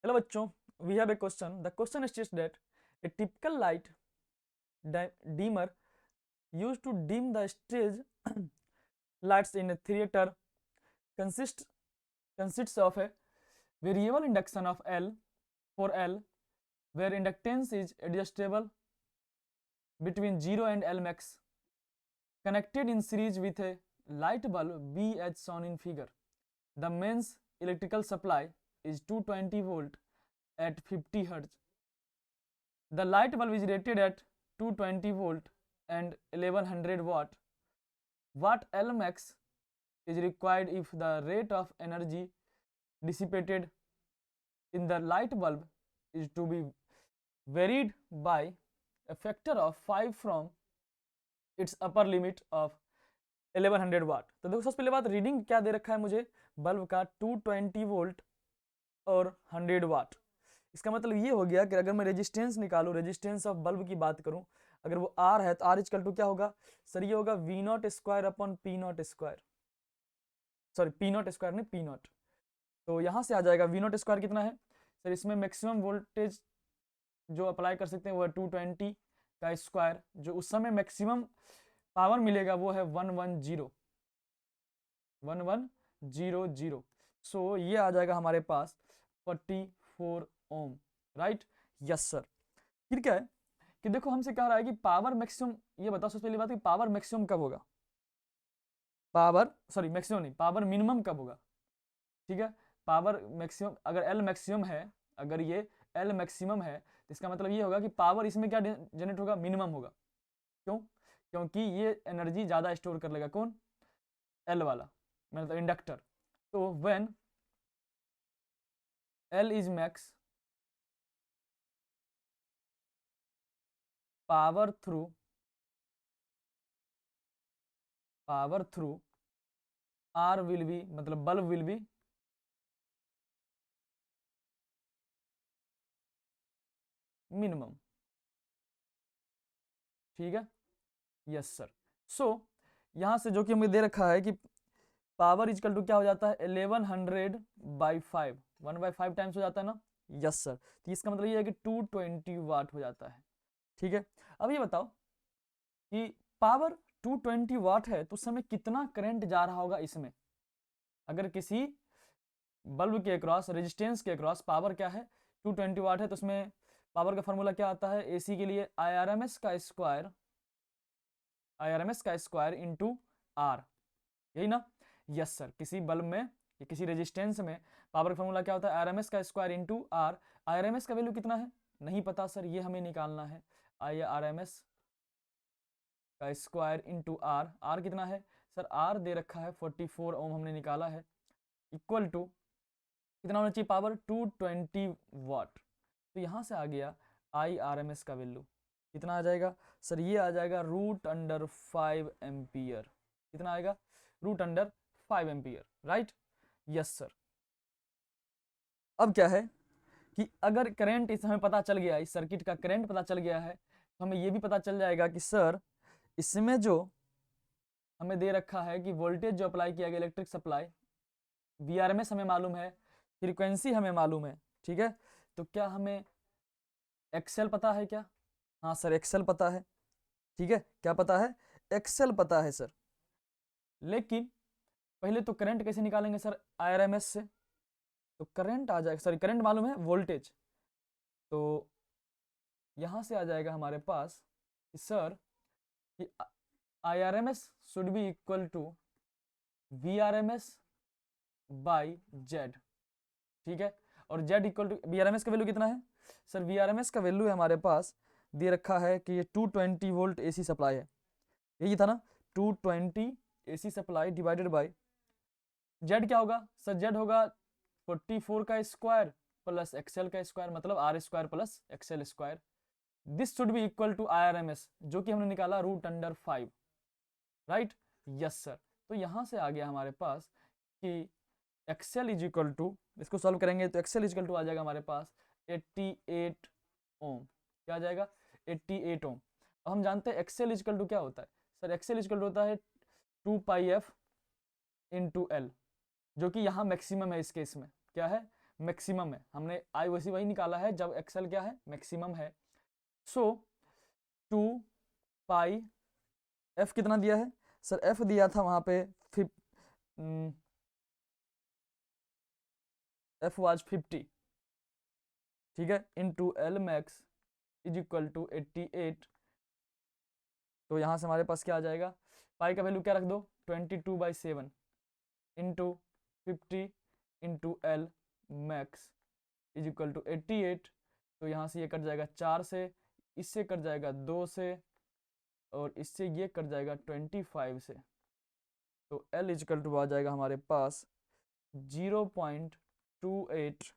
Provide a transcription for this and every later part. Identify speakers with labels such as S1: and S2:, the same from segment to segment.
S1: Hello bachcho, we have a question. The question states that a typical light dimmer used to dim the stage lights in a theater consists consists of a variable induction of L for L, where inductance is adjustable between 0 and L max, connected in series with a light bulb B as shown in figure. The mains electrical supply is 220 volt at 50 Hz. The light bulb is rated at 220 volt and 1100 watt. What L max is required if the rate of energy dissipated in the light bulb is to be varied by a factor of 5 from its upper limit of 1100 वाट। तो देखो सबसे पहले बात, reading क्या दे रखा है मुझे bulb का 220 वोल्ट और 100 वाट। इसका मतलब ये हो गया कि अगर मैं रेजिस्टेंस निकालूं, रेजिस्टेंस ऑफ बल्ब की बात करूं, अगर वो आर है तो आर इक्वल टू क्या होगा सर, ये होगा V naught square upon P naught square, sorry P naught square नहीं पी नॉट। तो यहाँ से आ जाएगा वी नॉट स्क्वायर कितना है सर, इसमें मैक्सिमम वोल्टेज जो अप्लाई कर सकते हैं वो है 220 का स्क्वायर, जो उस समय मैक्सिमम पावर मिलेगा वो है 1100। सो ये आ जाएगा हमारे पास 44 ओम, राइट। Yes sir. फिर क्या है कि देखो हमसे कह रहा है कि पावर मैक्सिमम, ये बताओ सबसे पहली बात कि पावर मैक्सिमम कब होगा, पावर सॉरी मैक्सिमम नहीं, पावर मिनिमम कब होगा। ठीक है, पावर मैक्सिमम अगर एल मैक्सिमम है, अगर ये एल मैक्सिमम है तो इसका मतलब ये होगा कि पावर इसमें क्या जनरेट होगा, मिनिमम होगा। क्यों? क्योंकि ये एनर्जी ज़्यादा स्टोर कर लेगा, कौन, एल वाला मतलब इंडक्टर। तो when L is max, power through R will be, मतलब बल्ब विल बी मिनिमम। ठीक है, यस सर। सो यहां से जो कि हमें दे रखा है कि पावर इजकल टू क्या हो जाता है 1100/5, 1/5 टाइम्स हो जाता है ना। Yes sir. तो इसका मतलब ये है कि 220 वाट हो जाता है। ठीक है, अब ये बताओ कि पावर 220 वाट है तो उस समय कितना करंट जा रहा होगा इसमें। अगर किसी बल्ब के अक्रॉस, रेजिस्टेंस के अक्रॉस पावर क्या है 220 वाट है, तो उसमें पावर का फॉर्मूला क्या आता है एसी के लिए, IRMS का स्क्वायर इंटू आर, यही ना। Yes sir. किसी बल्ब में या किसी रेजिस्टेंस में पावर का फॉर्मूला क्या होता है RMS का स्क्वायर इंटू आर। IRMS का वैल्यू कितना है नहीं पता सर, ये हमें निकालना है। IRMS का स्क्वायर इंटू आर, आर कितना है सर, आर दे रखा है 44 ओम हमने निकाला है, इक्वल टू कितना होना चाहिए पावर 220 वाट। तो यहाँ से आ गया IRMS का वैल्यू कितना आ जाएगा सर, ये आ जाएगा √5 एम्पियर। कितना आएगा √5 एम्पियर, राइट। Yes sir. अब क्या है कि अगर करंट इस हमें पता चल गया, इस सर्किट का करंट पता चल गया है, तो हमें ये भी पता चल जाएगा कि सर इसमें जो हमें दे रखा है कि वोल्टेज जो अप्लाई किया गया इलेक्ट्रिक सप्लाई, VRMS हमें मालूम है, फ्रीक्वेंसी हमें मालूम है। ठीक है, तो क्या हमें एक्सेल पता है क्या? हाँ सर, एक्सेल पता है। ठीक है, क्या पता है, एक्सेल पता है सर। लेकिन पहले तो करंट कैसे निकालेंगे सर, IRMS से। तो करंट आ जाएगा, सॉरी करंट मालूम है, वोल्टेज। तो यहां से आ जाएगा हमारे पास कि सर कि IRMS should be equal to VRMS by Z. ठीक है, और जेड इक्वल टू VRMS का वैल्यू कितना है सर, VRMS का वैल्यू है हमारे पास दे रखा है कि ये 220 वोल्ट AC सप्लाई है, यही था ना, 220 AC supply divided by Z क्या होगा सर, जेड होगा 44 का स्क्वायर प्लस एक्सएल का स्क्वायर, मतलब R square plus XL square. This should be equal to IRMS जो कि हमने निकाला √5, राइट। Yes sir. तो यहां से आ गया हमारे पास कि एक्सएल इज इक्वल टू, इसको सॉल्व करेंगे तो एक्सएल इज इक्वल टू आ जाएगा हमारे पास 88 ओम। क्या आ जाएगा 88 ओम। अब हम जानते हैं एक्सएल इज इक्वल टू क्या होता है sir, XL is equal to होता है 2πf इंटू एल, जो कि यहाँ मैक्सिमम है इस केस में, क्या है मैक्सिमम है, हमने आई वही निकाला है जब एक्सएल क्या है, मैक्सिमम है। सो 2 पाई एफ कितना दिया है सर, एफ दिया था वहां पे एफ वाज 50, ठीक है, into L max is equal to 88। तो यहाँ से हमारे पास क्या आ जाएगा, पाई का वैल्यू क्या रख दो 22/7 into 50 into L max is equal to 88। तो यहाँ से ये कट जाएगा 4 से, इससे कट जाएगा 2 से, और इससे ये कट जाएगा 25 से। तो एल इज इक्वल टू आ जाएगा हमारे पास 0.28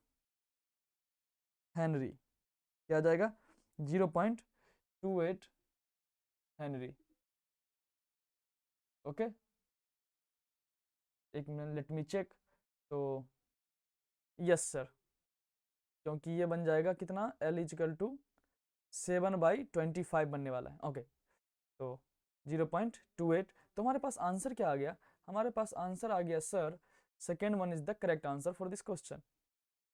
S1: हेनरी। क्या आ जाएगा 0.28 हेनरी। ओके, एक मिनट लेट मी चेक। तो यस सर, क्योंकि ये बन जाएगा कितना, एल इजिकल टू 7/25 बनने वाला है। ओके, तो 0.28। तो हमारे पास आंसर क्या आ गया, हमारे पास आंसर आ गया sir, second one is the correct answer for this question.